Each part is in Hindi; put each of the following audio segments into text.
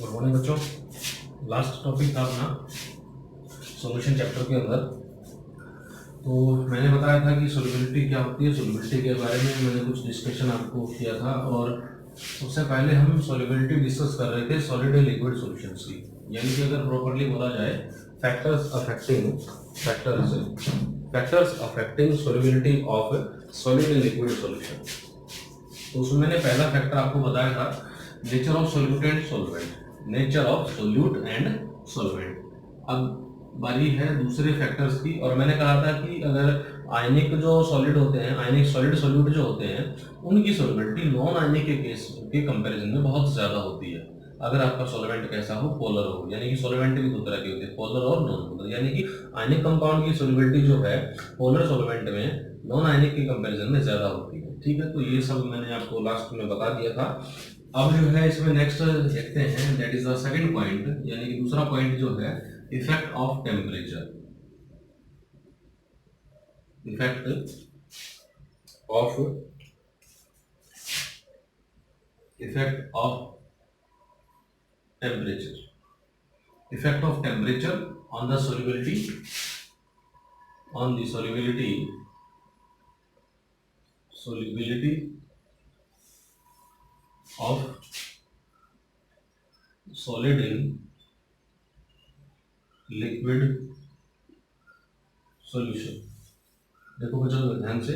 गुड मॉर्निंग बच्चों। लास्ट टॉपिक था अपना सॉल्यूशन चैप्टर के अंदर। तो मैंने बताया था कि सॉल्युबिलिटी क्या होती है, सॉल्युबिलिटी के बारे में मैंने कुछ डिस्कशन आपको किया था। और सबसे पहले हम सॉल्युबिलिटी डिस्कस कर रहे थे सॉलिड एंड लिक्विड सॉल्यूशंस की, यानी कि अगर प्रॉपर्ली बोला जाए factors affecting solubility of solid and liquid solution. तो उसमें मैंने पहला फैक्टर आपको बताया था nature of solute and solvent, nature of solute and solvent. अब बारी है दूसरे फैक्टर्स की, और मैंने कहा था कि अगर आयनिक जो सॉलिड होते हैं, आयनिक सॉलिड सॉल्यूट जो होते हैं, उनकी सॉल्युबिलिटी नॉन आयनिक के केस के कंपैरिजन में बहुत ज़्यादा होती है। अगर आपका सॉल्वेंट कैसा हो, पोलर हो, यानी कि सॉल्वेंट भी दो तरह के होते हैं, पोलर और नॉन पोलर, यानी कि आयनिक कंपाउंड की सॉल्युबिलिटी जो है पोलर सॉल्वेंट में नॉन आयनिक के कंपैरिजन में ज़्यादा होती है। ठीक है, तो ये सब मैंने आपको लास्ट में बता दिया था। अब जो है इसमें नेक्स्ट देखते हैं, that is the second point, यानी कि दूसरा पॉइंट जो है effect of temperature. Effect of temperature, effect of temperature on the solubility of solid in liquid solution। देखो बच्चों ध्यान से,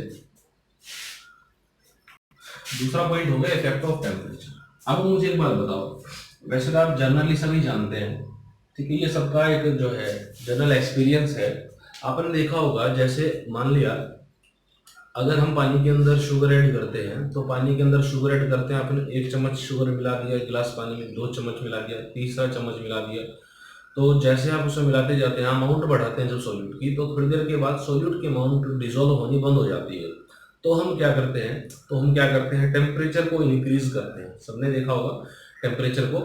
दूसरा पॉइंट हो गया इफेक्ट ऑफ टेम्परेचर। अब मुझे एक बात बताओ, वैसे तो आप जनरली सभी जानते हैं, ठीक है, ये सबका एक जो है जनरल एक्सपीरियंस है। आपने देखा होगा, जैसे मान लिया अगर हम पानी के अंदर शुगर ऐड करते हैं, तो पानी के अंदर शुगर ऐड करते हैं, आपने 1 चम्मच शुगर मिला दिया, एक गिलास पानी में 2 चम्मच मिला दिया, तीसरा चम्मच मिला दिया। तो जैसे आप उसमें मिलाते जाते हैं, अमाउंट बढ़ाते हैं जब सॉल्यूट की, तो थोड़ी देर के बाद सॉल्यूट की अमाउंट डिजोल्व होनी बंद हो जाती है। तो हम क्या करते हैं टेम्परेचर को इंक्रीज करते हैं। सबने देखा होगा टेम्परेचर को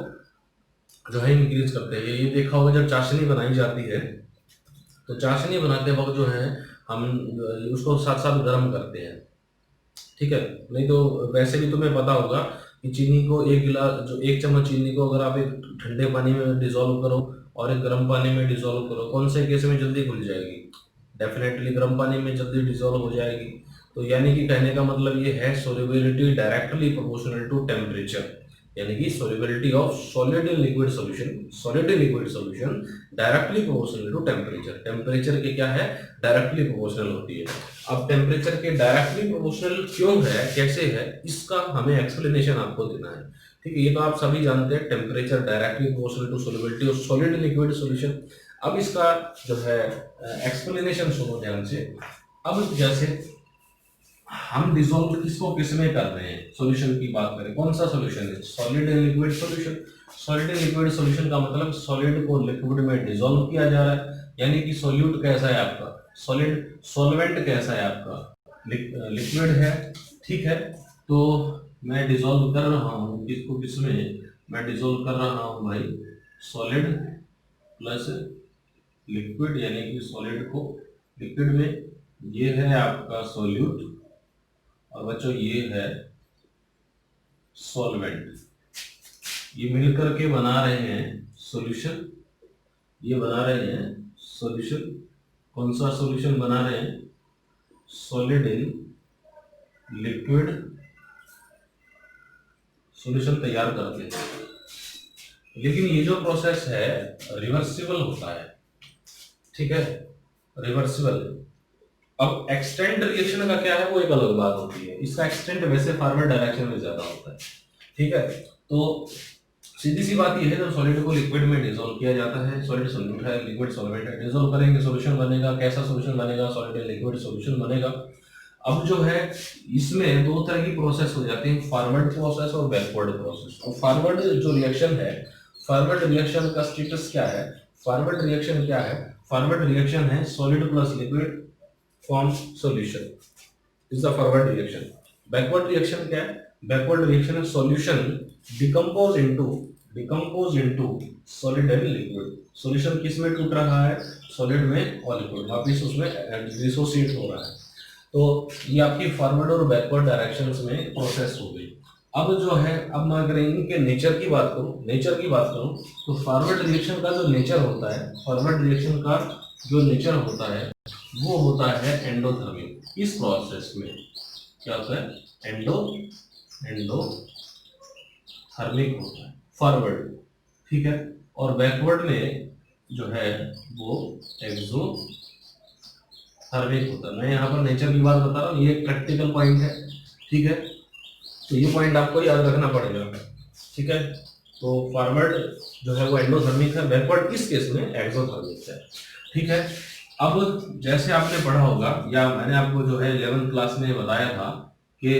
जो है इंक्रीज करते हैं। ये देखा होगा जब चाशनी बनाई जाती है, तो चाशनी बनाते वक्त जो है हम उसको साथ साथ गर्म करते हैं, ठीक है। नहीं तो वैसे भी तुम्हें पता होगा कि चीनी को 1 चम्मच चीनी को अगर आप एक ठंडे पानी में डिजोल्व करो और एक गर्म पानी में डिजोल्व करो, कौन से केस में जल्दी घुल जाएगी? डेफिनेटली गर्म पानी में जल्दी डिजोल्व हो जाएगी। तो यानी कि कहने का मतलब ये है solubility directly proportional to temperature, यानी कि solubility of solid in liquid solution directly proportional to temperature. Temperature के क्या है? डायरेक्टली प्रोपोर्शनल होती है। अब टेम्परेचर के डायरेक्टली प्रोपोर्शनल क्यों है, कैसे है, इसका हमें एक्सप्लेनेशन आपको देना है। ठीक है, ये तो आप सभी जानते हैं, temperature directly proportional to solubility of solid in liquid solution. अब इसका जो है एक्सप्लेनेशन सुनो ध्यान से। अब जैसे हम डिसॉल्व किसको किस में कर रहे हैं, सॉल्यूशन की बात करें, कौन सा सॉल्यूशन है? Solid and liquid solution. Solid and liquid solution का मतलब सॉलिड को लिक्विड में डिसॉल्व किया जा रहा है, यानी कि सॉल्यूट कैसा है आपका? सॉलिड। सॉल्वेंट कैसा है आपका? लिक्विड है, ठीक है। तो मैं डिसॉल्व कर रहा हूँ किसको किसमें? मैं डिसॉल्व कर रहा हूँ भाई सॉलिड प्लस लिक्विड, यानी कि सॉलिड को लिक्विड में। ये है आपका सॉल्यूट, और बच्चों ये है सॉल्वेंट। ये मिलकर के बना रहे हैं सॉल्यूशन। ये बना रहे हैं सॉल्यूशन। कौन सा सॉल्यूशन बना रहे हैं? सॉलिड इन लिक्विड सॉल्यूशन तैयार करते हैं। लेकिन ये जो प्रोसेस है रिवर्सिबल होता है, ठीक है, रिवर्सिबल। अब एक्सटेंड रिएक्शन का क्या है, वो एक अलग बात होती है। इसका एक्सटेंड वैसे फॉरवर्ड डायरेक्शन में ज्यादा होता है, ठीक है। तो सीधी सी बात ये है, जब सॉलिड को लिक्विड में डिसॉल्व किया जाता है, सॉलिड सॉल्यूट है, लिक्विड सॉल्वेंट है, डिसॉल्व करेंगे सॉल्यूशन बनेगा। कैसा सॉल्यूशन बनेगा? सॉलिड एंड लिक्विड सॉल्यूशन बनेगा। अब जो है इसमें 2 तरह की प्रोसेस हो जाती है, फॉरवर्ड प्रोसेस और बैकवर्ड प्रोसेस। और फॉरवर्ड जो रिएक्शन है, फॉरवर्ड रिएक्शन का स्टेटस क्या है? फॉरवर्ड रिएक्शन क्या है? फॉरवर्ड रिएक्शन है solid plus liquid form solution, is the forward reaction. Backward reaction क्या है? बैकवर्ड रिएक्शन है solution decompose into solid and liquid. Solution किस में टूट रहा है? सॉलिड में और लिक्विड, वापिस उसमें डिसोसिएट हो रहा है। तो ये आपकी फॉरवर्ड और बैकवर्ड डायरेक्शंस में प्रोसेस हो गई। अब जो है, अब मैं अगर इनके नेचर की बात करूं तो फॉरवर्ड रिएक्शन का जो नेचर होता है, फॉरवर्ड रिएक्शन का जो नेचर होता है वो होता है एंडोथर्मिक। इस प्रोसेस में क्या होता है, एंडोथर्मिक होता है फॉरवर्ड, ठीक है। और बैकवर्ड में जो है वो एक्सोथर्मिक होता है। मैं यहाँ पर नेचर की बात बता रहा हूँ, ये एक प्रैक्टिकल पॉइंट है, ठीक है। तो ये पॉइंट आपको याद रखना पड़ेगा, ठीक है। तो फॉरवर्ड जो है वो एंडोथर्मिक है, बैकवर्ड इस केस में एक्सोथर्मिक है, ठीक है। अब जैसे आपने पढ़ा होगा, या मैंने आपको जो है 11th क्लास में बताया था कि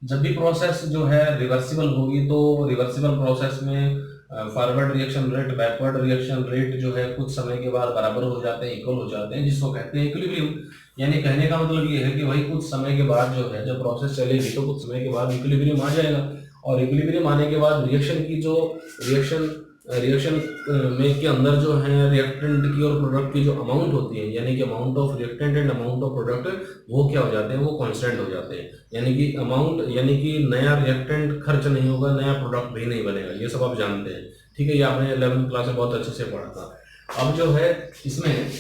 जब भी प्रोसेस जो है रिवर्सिबल होगी तो रिवर्सिबल प्रोसेस में forward reaction rate, backward reaction rate जो है कुछ समय के बाद बराबर हो जाते हैं, इक्वल हो जाते हैं, जिसको कहते हैं इक्विलिब्रियम। यानी कहने का मतलब ये है कि भाई कुछ समय के बाद जो है, जब प्रोसेस चलेगी तो कुछ समय के बाद इक्विलिब्रियम आ जाएगा, और इक्विलिब्रियम आने के बाद रिएक्शन की जो रिएक्शन में के अंदर जो है रिएक्टेंट की और प्रोडक्ट की जो अमाउंट होती है, यानी कि amount of reactant and amount of product, वो क्या हो जाते हैं, वो कांस्टेंट हो जाते हैं। यानी कि अमाउंट, यानी कि नया रिएक्टेंट खर्च नहीं होगा, नया प्रोडक्ट भी नहीं बनेगा, ये सब आप जानते हैं, ठीक है। ये आपने 11th क्लास में बहुत अच्छे से पढ़ा था। अब जो है इसमें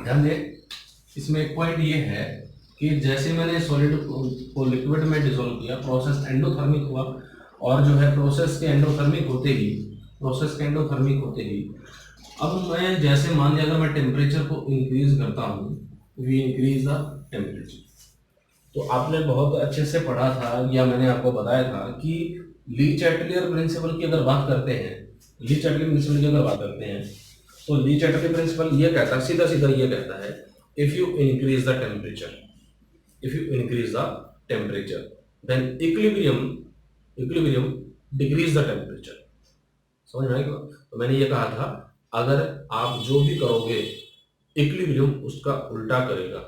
ध्यान दें, इसमें एक पॉइंट ये है कि जैसे मैंने सॉलिड को लिक्विड में डिसॉल्व किया, प्रोसेस एंडोथर्मिक हुआ, और जो है प्रोसेस के एंडोथर्मिक होते ही अब मैं जैसे मान लिया, अगर मैं टेम्परेचर को इंक्रीज करता हूँ, वी इंक्रीज द टेम्परेचर, तो आपने बहुत अच्छे से पढ़ा था, या मैंने आपको बताया था कि ली चैटलियर प्रिंसिपल की अगर बात करते हैं, तो ली चैटलियर प्रिंसिपल ये कहता है, सीधा सीधा ये कहता है, if you increase the temperature then equilibrium decrease the temperature. समझ में आएगा? तो मैंने ये कहा था, अगर आप जो भी करोगे इक्विलिब्रियम उसका उल्टा करेगा।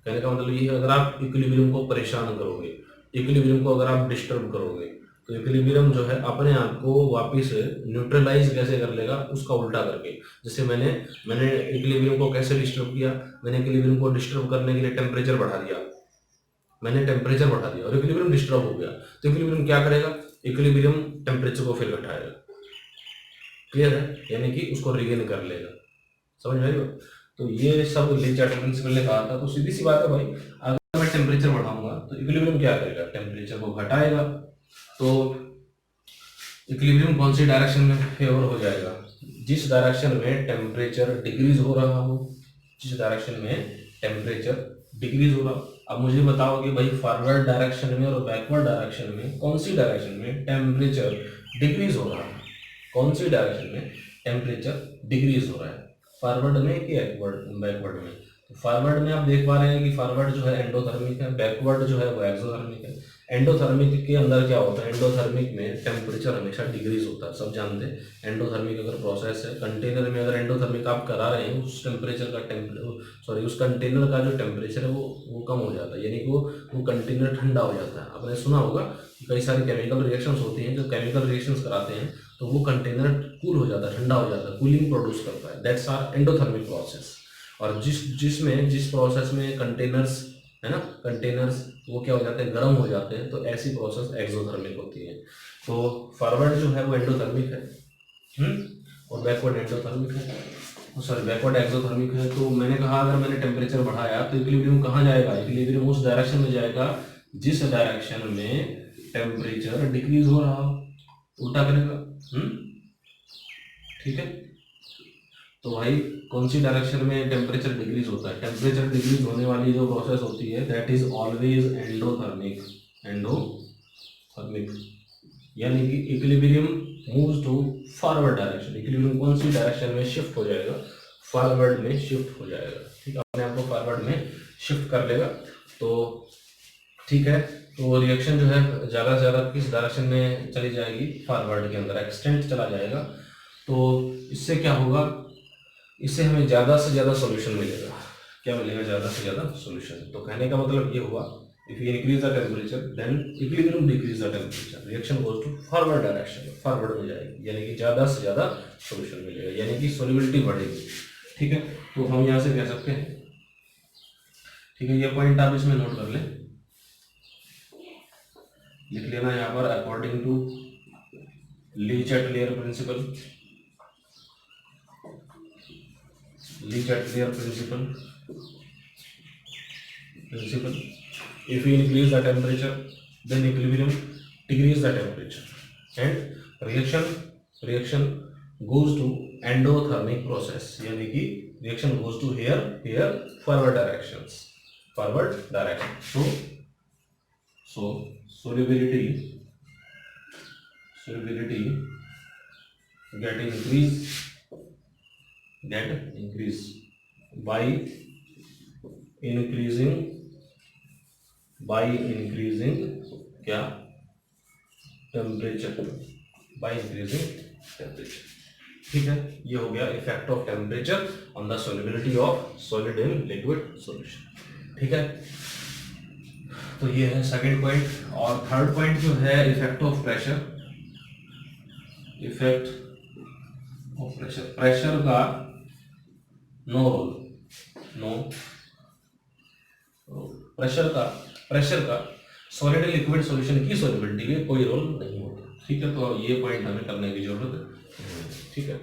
कहने का मतलब ये है, अगर आप इक्विलिब्रियम को परेशान करोगे, इक्विलिब्रियम को अगर आप डिस्टर्ब करोगे, तो इक्विलिब्रियम जो है अपने आप को वापस न्यूट्रलाइज कैसे कर लेगा, उसका उल्टा करके। जैसे मैंने इक्विलिब्रियम को कैसे डिस्टर्ब किया, मैंने इक्विलिब्रियम को डिस्टर्ब करने के लिए टेम्परेचर बढ़ा दिया, और इक्विलिब्रियम डिस्टर्ब हो गया, तो इक्विलिब्रियम क्या करेगा, इक्विलिब्रियम टेम्परेचर को फिर घटाएगा, क्लियर है, यानी कि उसको रिगेन कर लेगा। समझ में आएगा? तो ये सब ली चैटलियर प्रिंसिपल ने कहा था। तो सीधी सी बात है भाई, अगर मैं टेम्परेचर बढ़ाऊंगा तो इक्विलिब्रियम क्या करेगा, टेम्परेचर को घटाएगा। तो इक्विलिब्रियम कौन सी डायरेक्शन में फेवर हो जाएगा, जिस डायरेक्शन में टेम्परेचर डिक्रीज हो रहा हो, अब मुझे बताओ कि भाई फॉरवर्ड डायरेक्शन में और बैकवर्ड डायरेक्शन में कौन सी डायरेक्शन में टेम्परेचर डिक्रीज हो रहा है, फॉरवर्ड में कि बैकवर्ड में। तो फॉरवर्ड में आप देख पा रहे हैं कि फॉरवर्ड जो है एंडोथर्मिक है, बैकवर्ड जो है वो एक्सोथर्मिक है। एंडोथर्मिक के अंदर क्या होता है, एंडोथर्मिक में टेम्परेचर हमेशा डिक्रीज होता है, सब जानते हैं। एंडोथर्मिक अगर प्रोसेस है, कंटेनर में अगर एंडोथर्मिक आप करा रहे हैं, उस टेम्परेचर का उस कंटेनर का जो टेम्परेचर है वो कम हो जाता है, यानी कि वो कंटेनर ठंडा हो जाता है। आपने सुना होगा कि कई सारी केमिकल रिएक्शंस होती हैं, जो केमिकल रिएक्शंस कराते हैं तो वो कंटेनर कूल हो जाता है, ठंडा हो जाता है, कूलिंग प्रोड्यूस करता है, दैट्स आर एंडोथर्मिक प्रोसेस। और जिस प्रोसेस में कंटेनर्स है ना, कंटेनर्स वो क्या हो जाते हैं, गर्म हो जाते हैं, तो ऐसी प्रोसेस एक्सोथर्मिक होती है। तो फॉरवर्ड जो है वो एंडोथर्मिक है, और बैकवर्ड बैकवर्ड एक्सोथर्मिक है। तो मैंने कहा, अगर मैंने टेम्परेचर बढ़ाया तो इक्विलिब्रियम कहाँ जाएगा, इक्विलिब्रियम उस डायरेक्शन में जाएगा जिस डायरेक्शन में टेम्परेचर डिक्रीज हो रहा हो, उल्टा करेगा। ठीक है, तो भाई कौन सी डायरेक्शन में टेम्परेचर डिक्रीज होता है, टेम्परेचर डिक्रीज होने वाली जो प्रोसेस होती है दैट इज ऑलवेज एंडोथर्मिक, यानी कि equilibrium moves to forward direction. Equilibrium कौन सी डायरेक्शन में शिफ्ट हो जाएगा, फॉरवर्ड में शिफ्ट हो जाएगा। ठीक है, अपने आप को फॉरवर्ड में शिफ्ट कर लेगा। तो ठीक है, तो रिएक्शन जो है ज़्यादा से ज़्यादा किस डायरेक्शन में चली जाएगी, फॉरवर्ड के अंदर एक्सटेंट चला जाएगा। तो इससे क्या होगा, इससे हमें ज़्यादा से ज़्यादा सॉल्यूशन मिलेगा। क्या मिलेगा, ज़्यादा से ज़्यादा सॉल्यूशन। तो कहने का मतलब ये हुआ, if you increase the temperature then equilibrium decrease the temperature, reaction goes to forward direction, forward में जाएगी, यानी कि ज़्यादा से ज़्यादा सॉल्यूशन मिलेगा, यानी कि सॉल्युबिलिटी बढ़ेगी। ठीक है, तो हम यहाँ से कह सकते हैं, ठीक है, ये पॉइंट आप इसमें नोट कर लें। लिख लेना यहाँ पर according to Le Chatelier principle, Le Chatelier principle, if we increase the temperature then equilibrium decrease the temperature and reaction goes to endothermic process, यानी कि reaction goes to here forward direction. So solubility get increase by increasing क्या टेम्परेचर, ठीक है। ये हो गया effect of temperature on the solubility of solid in liquid solution, ठीक है। तो ये है सेकंड पॉइंट। और थर्ड पॉइंट जो है इफेक्ट ऑफ प्रेशर, प्रेशर का नो रोल, प्रेशर का सॉलिड लिक्विड सॉल्यूशन की सॉल्युबिलिटी में कोई रोल नहीं होता, ठीक है। तो ये पॉइंट हमें करने की जरूरत है, ठीक है।